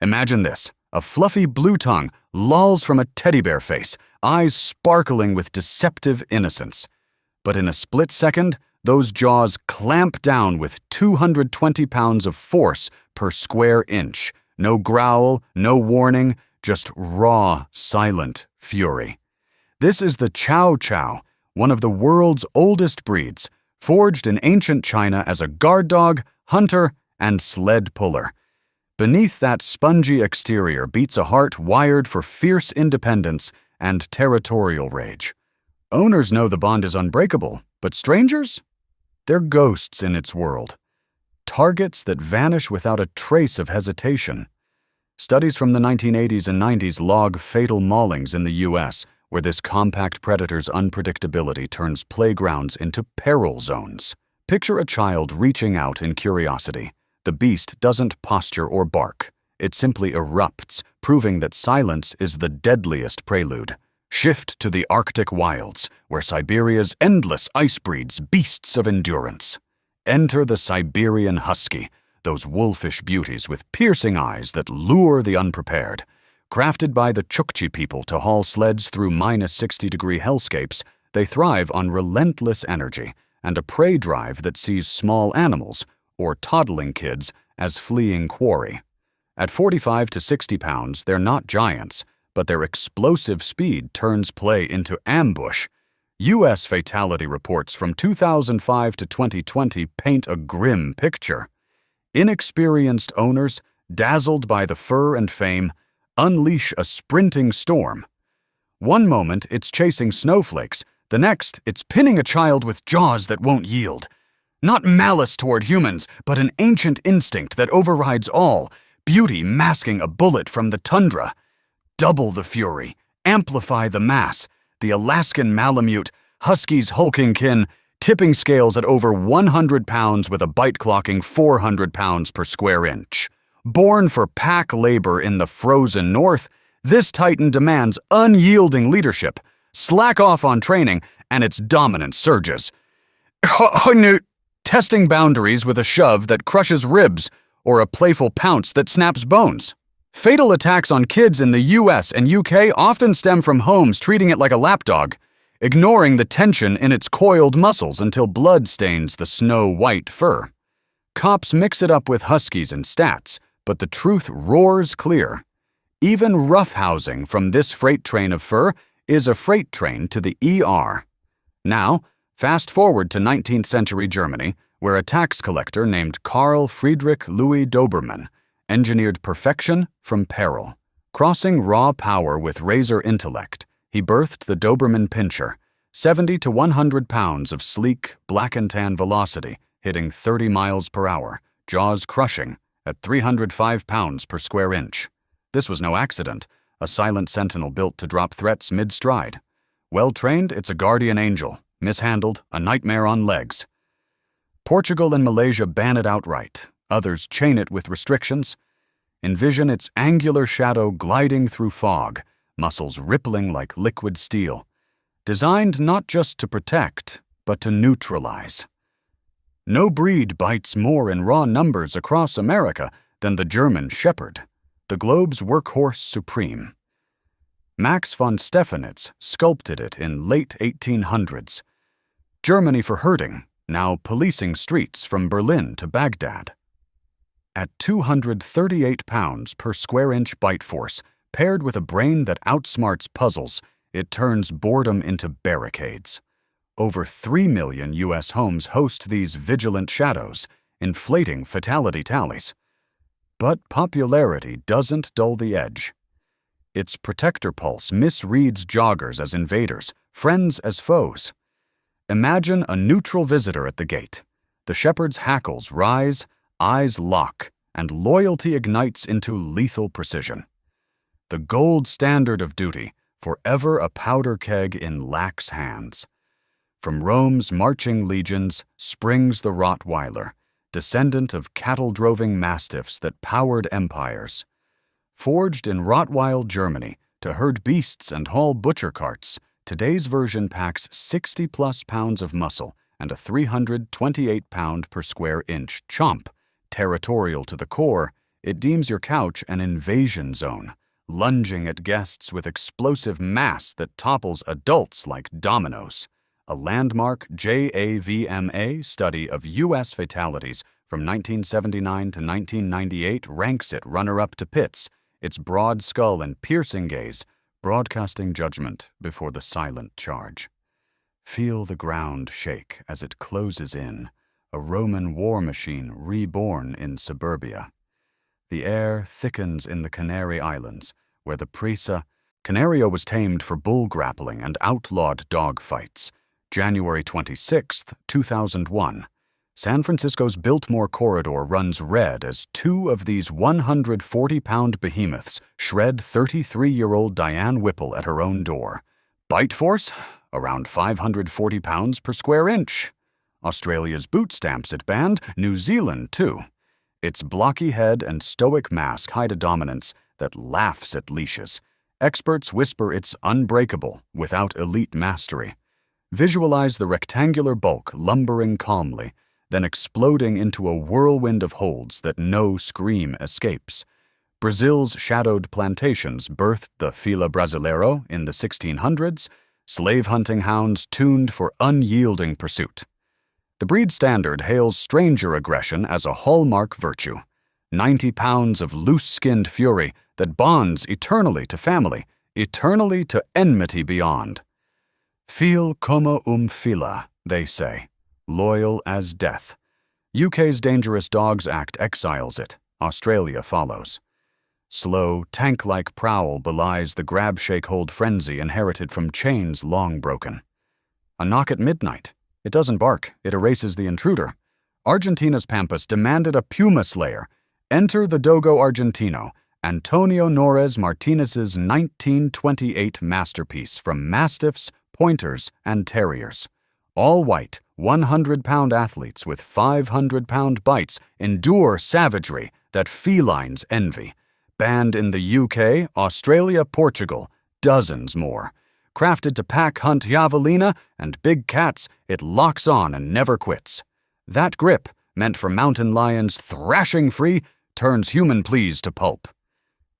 Imagine this. A fluffy blue tongue lolls from a teddy bear face, eyes sparkling with deceptive innocence. But in a split second, those jaws clamp down with 220 pounds of force per square inch. No growl, no warning, just raw, silent fury. This is the Chow Chow, one of the world's oldest breeds, forged in ancient China as a guard dog, hunter, and sled puller. Beneath that spongy exterior beats a heart wired for fierce independence and territorial rage. Owners know the bond is unbreakable, but strangers? They're ghosts in its world. Targets that vanish without a trace of hesitation. Studies from the 1980s and 90s log fatal maulings in the U.S., where this compact predator's unpredictability turns playgrounds into peril zones. Picture a child reaching out in curiosity. The beast doesn't posture or bark. It simply erupts, proving that silence is the deadliest prelude. Shift to the Arctic wilds, where Siberia's endless ice breeds beasts of endurance. Enter the Siberian husky, those wolfish beauties with piercing eyes that lure the unprepared. Crafted by the Chukchi people to haul sleds through -60-degree hellscapes, they thrive on relentless energy and a prey drive that sees small animals, or toddling kids, as fleeing quarry. At 45 to 60 pounds, they're not giants, but their explosive speed turns play into ambush. U.S. fatality reports from 2005 to 2020 paint a grim picture. Inexperienced owners, dazzled by the fur and fame, unleash a sprinting storm. One moment it's chasing snowflakes, the next it's pinning a child with jaws that won't yield. Not malice toward humans, but an ancient instinct that overrides all, beauty masking a bullet from the tundra. Double the fury, amplify the mass. The Alaskan Malamute, Husky's hulking kin, tipping scales at over 100 pounds with a bite clocking 400 pounds per square inch. Born for pack labor in the frozen north, this titan demands unyielding leadership, slack off on training, and its dominance surges. Testing boundaries with a shove that crushes ribs or a playful pounce that snaps bones. Fatal attacks on kids in the US and UK often stem from homes treating it like a lapdog, ignoring the tension in its coiled muscles until blood stains the snow-white fur. Cops mix it up with huskies and stats, but the truth roars clear. Even roughhousing from this freight train of fur is a freight train to the ER. Now, fast forward to 19th century Germany, where a tax collector named Karl Friedrich Louis Dobermann engineered perfection from peril. Crossing raw power with razor intellect, he birthed the Doberman Pinscher, 70 to 100 pounds of sleek, black and tan velocity, hitting 30 miles per hour, jaws crushing, at 305 pounds per square inch. This was no accident, a silent sentinel built to drop threats mid-stride. Well-trained, it's a guardian angel. Mishandled, a nightmare on legs. Portugal and Malaysia ban it outright. Others chain it with restrictions. Envision its angular shadow gliding through fog, muscles rippling like liquid steel. Designed not just to protect, but to neutralize. No breed bites more in raw numbers across America than the German Shepherd, the globe's workhorse supreme. Max von Stephanitz sculpted it in late 1800s. Germany for herding, now policing streets from Berlin to Baghdad. At 238 pounds per square inch bite force, paired with a brain that outsmarts puzzles, it turns boredom into barricades. Over 3 million U.S. homes host these vigilant shadows, inflating fatality tallies. But popularity doesn't dull the edge. Its protector pulse misreads joggers as invaders, friends as foes. Imagine a neutral visitor at the gate. The shepherd's hackles rise, eyes lock, and loyalty ignites into lethal precision. The gold standard of duty, forever a powder keg in lax hands. From Rome's marching legions springs the Rottweiler, descendant of cattle-droving mastiffs that powered empires. Forged in Rottweil, Germany, to herd beasts and haul butcher carts, today's version packs 60-plus pounds of muscle and a 328-pound per square inch chomp. Territorial to the core, it deems your couch an invasion zone, lunging at guests with explosive mass that topples adults like dominoes. A landmark JAVMA study of U.S. fatalities from 1979 to 1998 ranks it runner-up to Pitt's, its broad skull and piercing gaze, broadcasting judgment before the silent charge. Feel the ground shake as it closes in, a Roman war machine reborn in suburbia. The air thickens in the Canary Islands, where the Presa Canario was tamed for bull grappling and outlawed dog fights. January 26, 2001. San Francisco's Biltmore corridor runs red as two of these 140-pound behemoths shred 33-year-old Diane Whipple at her own door. Bite force? Around 540 pounds per square inch. Australia's boot stamps it banned, New Zealand too. Its blocky head and stoic mask hide a dominance that laughs at leashes. Experts whisper it's unbreakable without elite mastery. Visualize the rectangular bulk lumbering calmly, then exploding into a whirlwind of holds that no scream escapes. Brazil's shadowed plantations birthed the Fila Brasileiro in the 1600s, slave-hunting hounds tuned for unyielding pursuit. The breed standard hails stranger aggression as a hallmark virtue. 90 pounds of loose-skinned fury that bonds eternally to family, eternally to enmity beyond. Feel como fila, they say, loyal as death. UK's Dangerous Dogs Act exiles it. Australia follows. Slow, tank-like prowl belies the grab-shake-hold frenzy inherited from chains long broken. A knock at midnight. It doesn't bark, it erases the intruder. Argentina's Pampas demanded a puma slayer. Enter the Dogo Argentino, Antonio Nores Martinez's 1928 masterpiece from Mastiffs, Pointers, and Terriers. All white, 100-pound athletes with 500-pound bites endure savagery that felines envy. Banned in the UK, Australia, Portugal, dozens more. Crafted to pack hunt javelina and big cats, it locks on and never quits. That grip, meant for mountain lions thrashing free, turns human pleas to pulp.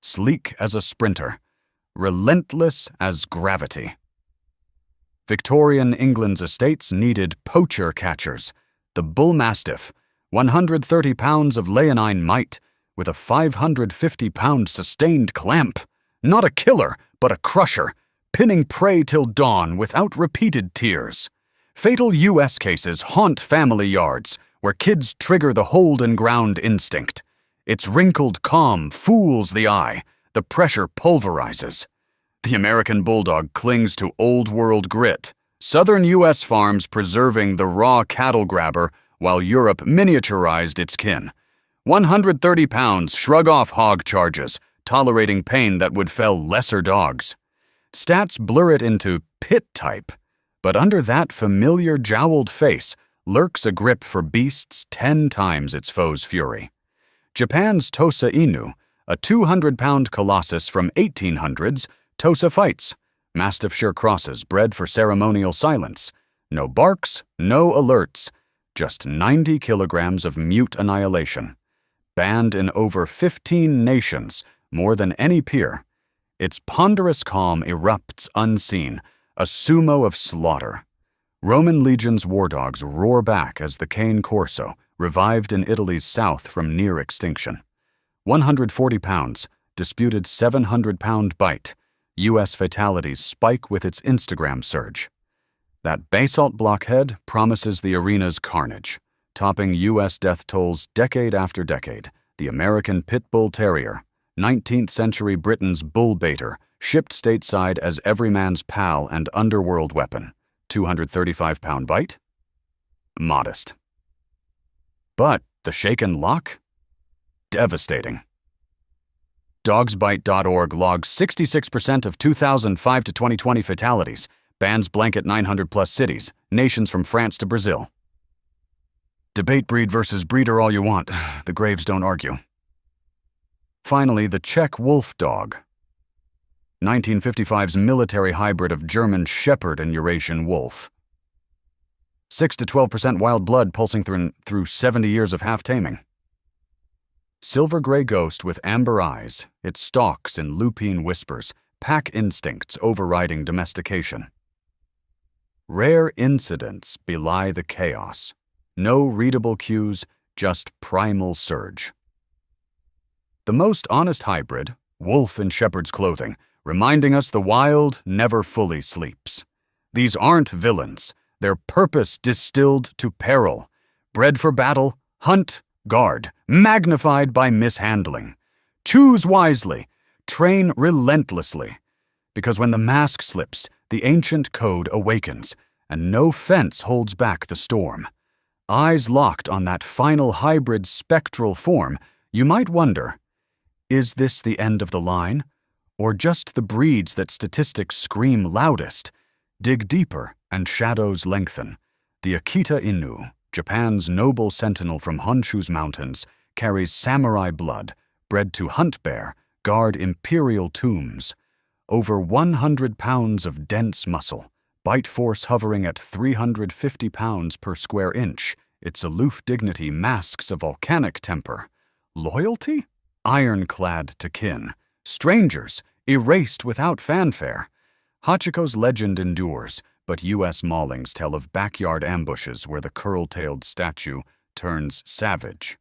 Sleek as a sprinter, relentless as gravity. Victorian England's estates needed poacher catchers. The bull mastiff, 130 pounds of leonine might, with a 550-pound sustained clamp. Not a killer, but a crusher, pinning prey till dawn without repeated tears. Fatal U.S. cases haunt family yards, where kids trigger the hold-and-ground instinct. Its wrinkled calm fools the eye, the pressure pulverizes. The American Bulldog clings to old-world grit, southern U.S. farms preserving the raw cattle grabber while Europe miniaturized its kin. 130 pounds shrug off hog charges, tolerating pain that would fell lesser dogs. Stats blur it into pit type, but under that familiar jowled face lurks a grip for beasts 10 times its foe's fury. Japan's Tosa Inu, a 200-pound colossus from 1800s, Tosa fights, Mastiffshire crosses bred for ceremonial silence. No barks, no alerts, just 90 kilograms of mute annihilation. Banned in over 15 nations, more than any peer. Its ponderous calm erupts unseen, a sumo of slaughter. Roman legions' war dogs roar back as the cane corso, revived in Italy's south from near extinction. 140 pounds, disputed 700-pound bite. U.S. fatalities spike with its Instagram surge. That basalt blockhead promises the arena's carnage, topping U.S. death tolls decade after decade. The American Pit Bull Terrier, 19th century Britain's bull baiter, shipped stateside as every man's pal and underworld weapon. 235-pound bite? Modest. But the shaken lock? Devastating. Dogsbite.org logs 66% of 2005 to 2020 fatalities. Bans blanket 900-plus cities, nations from France to Brazil. Debate breed versus breeder all you want. The graves don't argue. Finally, the Czech wolf dog. 1955's military hybrid of German Shepherd and Eurasian wolf. 6 to 12% wild blood pulsing through 70 years of half-taming. Silver-gray ghost with amber eyes, it stalks in lupine whispers, pack instincts overriding domestication. Rare incidents belie the chaos. No readable cues, just primal surge. The most honest hybrid, wolf in shepherd's clothing, reminding us the wild never fully sleeps. These aren't villains, their purpose distilled to peril, bred for battle, hunt, guard, magnified by mishandling. Choose wisely, train relentlessly, because when the mask slips, the ancient code awakens, and no fence holds back the storm. Eyes locked on that final hybrid spectral form, you might wonder, is this the end of the line? Or just the breeds that statistics scream loudest? Dig deeper and shadows lengthen. The Akita Inu, Japan's noble sentinel from Honshu's mountains, carries samurai blood, bred to hunt bear, guard imperial tombs. Over 100 pounds of dense muscle, bite force hovering at 350 pounds per square inch, its aloof dignity masks a volcanic temper. Loyalty? Ironclad to kin. Strangers, erased without fanfare. Hachiko's legend endures, but U.S. maulings tell of backyard ambushes where the curl-tailed statue turns savage.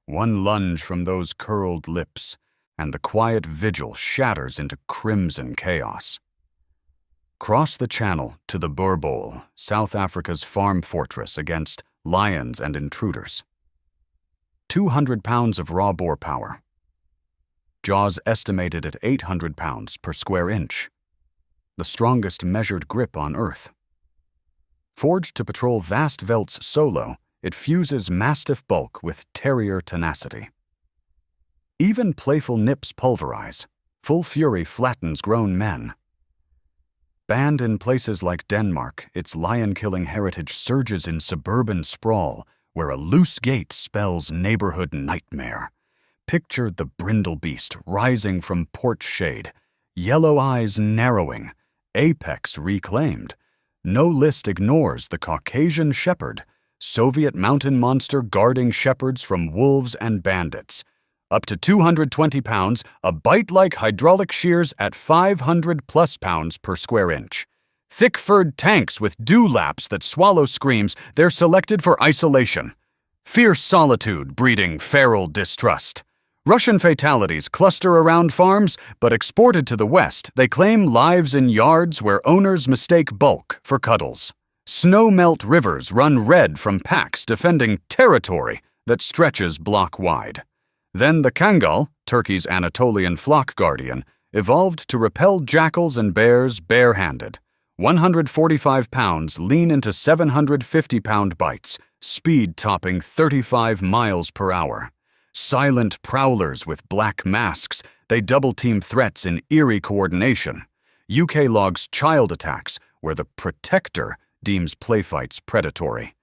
One lunge from those curled lips, and the quiet vigil shatters into crimson chaos. Cross the channel to the Boer Bowl, South Africa's farm fortress against lions and intruders. 200 pounds of raw boar power. Jaws estimated at 800 pounds per square inch. The strongest measured grip on Earth. Forged to patrol vast velds solo, it fuses mastiff bulk with terrier tenacity. Even playful nips pulverize. Full fury flattens grown men. Banned in places like Denmark, its lion-killing heritage surges in suburban sprawl, where a loose gait spells neighborhood nightmare. Picture the brindle beast rising from porch shade, yellow eyes narrowing, apex reclaimed. No list ignores the Caucasian shepherd, Soviet mountain monster guarding shepherds from wolves and bandits. Up to 220 pounds, a bite like hydraulic shears at 500+ pounds per square inch. Thick-furred tanks with dewlaps that swallow screams, they're selected for isolation. Fierce solitude breeding feral distrust. Russian fatalities cluster around farms, but exported to the West, they claim lives in yards where owners mistake bulk for cuddles. Snow-melt rivers run red from packs defending territory that stretches block-wide. Then the Kangal, Turkey's Anatolian flock guardian, evolved to repel jackals and bears barehanded. 145 pounds lean into 750-pound bites, speed topping 35 miles per hour. Silent prowlers with black masks, they double-team threats in eerie coordination. UK logs child attacks, where the protector deems playfights predatory.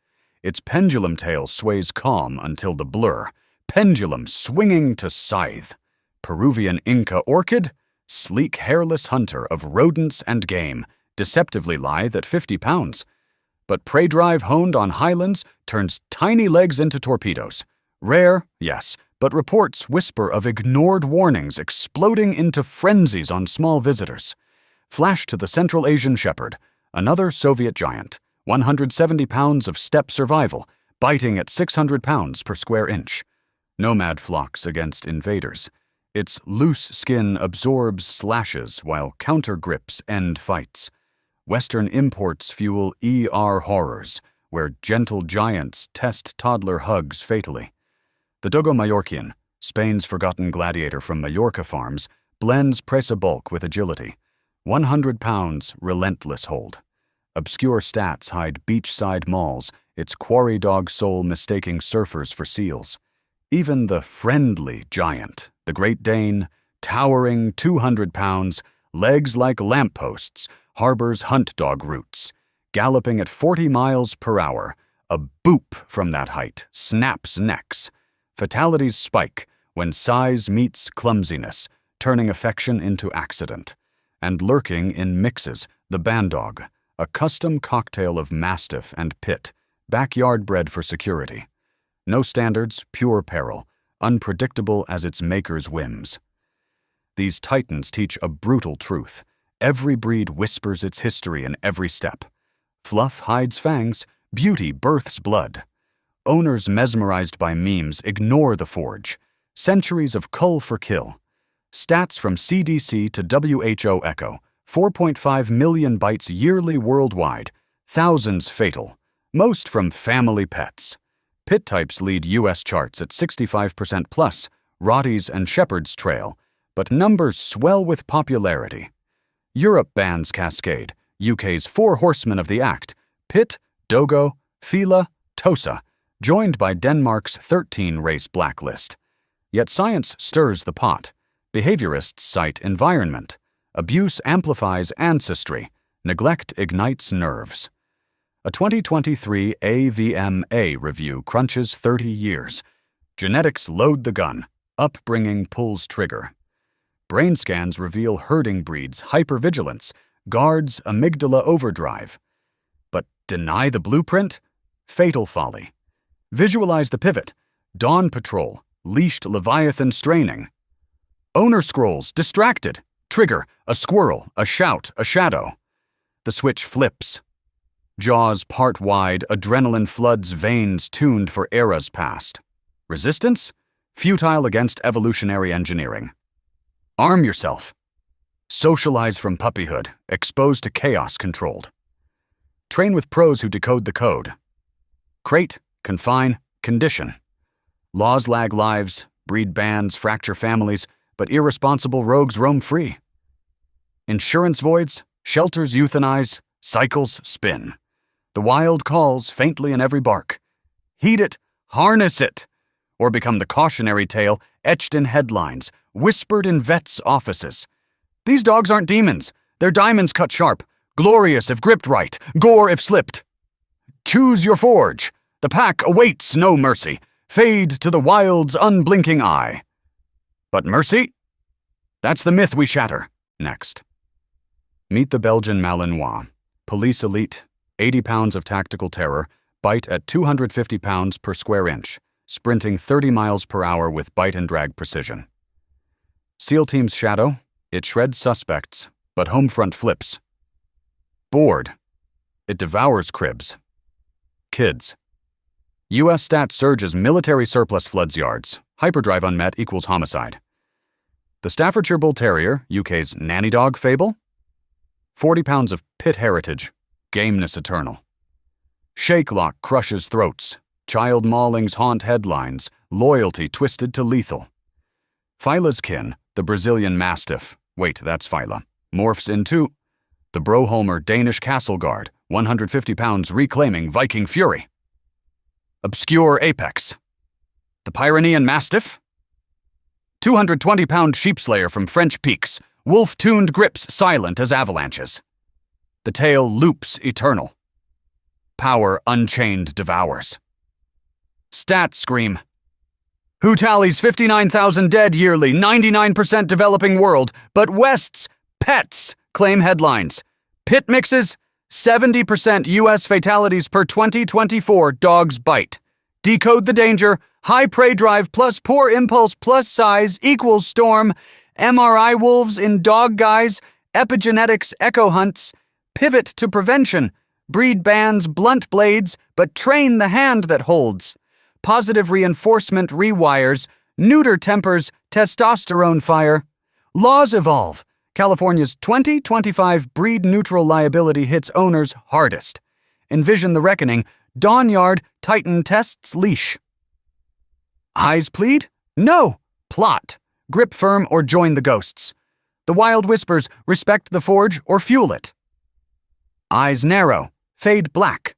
Its pendulum tail sways calm until the blur, pendulum swinging to scythe. Peruvian Inca orchid, sleek hairless hunter of rodents and game, deceptively lithe at 50 pounds. But prey drive honed on highlands turns tiny legs into torpedoes. Rare, yes, but reports whisper of ignored warnings exploding into frenzies on small visitors. Flash to the Central Asian shepherd, another Soviet giant, 170 pounds of steppe survival, biting at 600 pounds per square inch. Nomad flocks against invaders. Its loose skin absorbs slashes while counter-grips end fights. Western imports fuel ER horrors, where gentle giants test toddler hugs fatally. The Dogo Mallorquian, Spain's forgotten gladiator from Mallorca farms, blends presa bulk with agility. 100 pounds, relentless hold. Obscure stats hide beachside malls, its quarry dog soul mistaking surfers for seals. Even the friendly giant, the Great Dane, towering 200 pounds, legs like lampposts, harbors hunt dog roots. Galloping at 40 miles per hour, a boop from that height snaps necks. Fatalities spike when size meets clumsiness, turning affection into accident. And lurking in mixes, the bandog, a custom cocktail of mastiff and pit, backyard bred for security. No standards, pure peril, unpredictable as its maker's whims. These titans teach a brutal truth. Every breed whispers its history in every step. Fluff hides fangs, beauty births blood. Owners mesmerized by memes ignore the forge. Centuries of cull for kill. Stats from CDC to WHO echo. 4.5 million bites yearly worldwide. Thousands fatal. Most from family pets. Pit types lead U.S. charts at 65% plus. Rotties and Shepherds trail. But numbers swell with popularity. Europe bans cascade. UK's 4 horsemen of the act. Pit, Dogo, Fila, Tosa. Joined by Denmark's 13-race blacklist. Yet science stirs the pot. Behaviorists cite environment. Abuse amplifies ancestry. Neglect ignites nerves. A 2023 AVMA review crunches 30 years. Genetics load the gun. Upbringing pulls trigger. Brain scans reveal herding breeds hypervigilance, guards amygdala overdrive. But deny the blueprint? Fatal folly. Visualize the pivot. Dawn patrol, leashed leviathan straining. Owner scrolls, distracted. Trigger, a squirrel, a shout, a shadow. The switch flips. Jaws part wide, adrenaline floods veins tuned for eras past. Resistance? Futile against evolutionary engineering. Arm yourself. Socialize from puppyhood, exposed to chaos controlled. Train with pros who decode the code. Crate, confine, condition. Laws lag lives, breed bans, fracture families, but irresponsible rogues roam free. Insurance voids, shelters euthanize, cycles spin. The wild calls faintly in every bark. Heed it, harness it, or become the cautionary tale etched in headlines, whispered in vets' offices. These dogs aren't demons. They're diamonds cut sharp, glorious if gripped right, gore if slipped. Choose your forge. The pack awaits no mercy. Fade to the wild's unblinking eye. But mercy? That's the myth we shatter. Next. Meet the Belgian Malinois. Police elite, 80 pounds of tactical terror, bite at 250 pounds per square inch, sprinting 30 miles per hour with bite and drag precision. SEAL Team's shadow, it shreds suspects, but home front flips. Bored, it devours cribs. Kids. U.S. stat surges military surplus floods yards. Hyperdrive unmet equals homicide. The Staffordshire Bull Terrier, UK's nanny dog fable? 40 pounds of pit heritage, gameness eternal. Shakelock crushes throats. Child maulings haunt headlines. Loyalty twisted to lethal. Fila's kin, the Brazilian Mastiff. Wait, that's Fila. Morphs into the Broholmer Danish Castle Guard, 150 pounds reclaiming Viking fury. Obscure apex. The Pyrenean Mastiff? 220-pound sheepslayer from French peaks, wolf-tuned grips silent as avalanches. The tail loops eternal. Power unchained devours. Stats scream. Who tallies 59,000 dead yearly, 99% developing world, but West's pets claim headlines. Pit mixes, 70% U.S. fatalities per 2024 dogs bite. Decode the danger, high prey drive plus poor impulse plus size equals storm, MRI wolves in dog guise, epigenetics echo hunts, pivot to prevention, breed bans blunt blades, but train the hand that holds. Positive reinforcement rewires, neuter tempers, testosterone fire. Laws evolve. California's 2025 breed-neutral liability hits owners hardest. Envision the reckoning. Dawnyard, Titan tests leash. Eyes plead? No. Plot. Grip firm or join the ghosts. The wild whispers, respect the forge or fuel it. Eyes narrow. Fade black.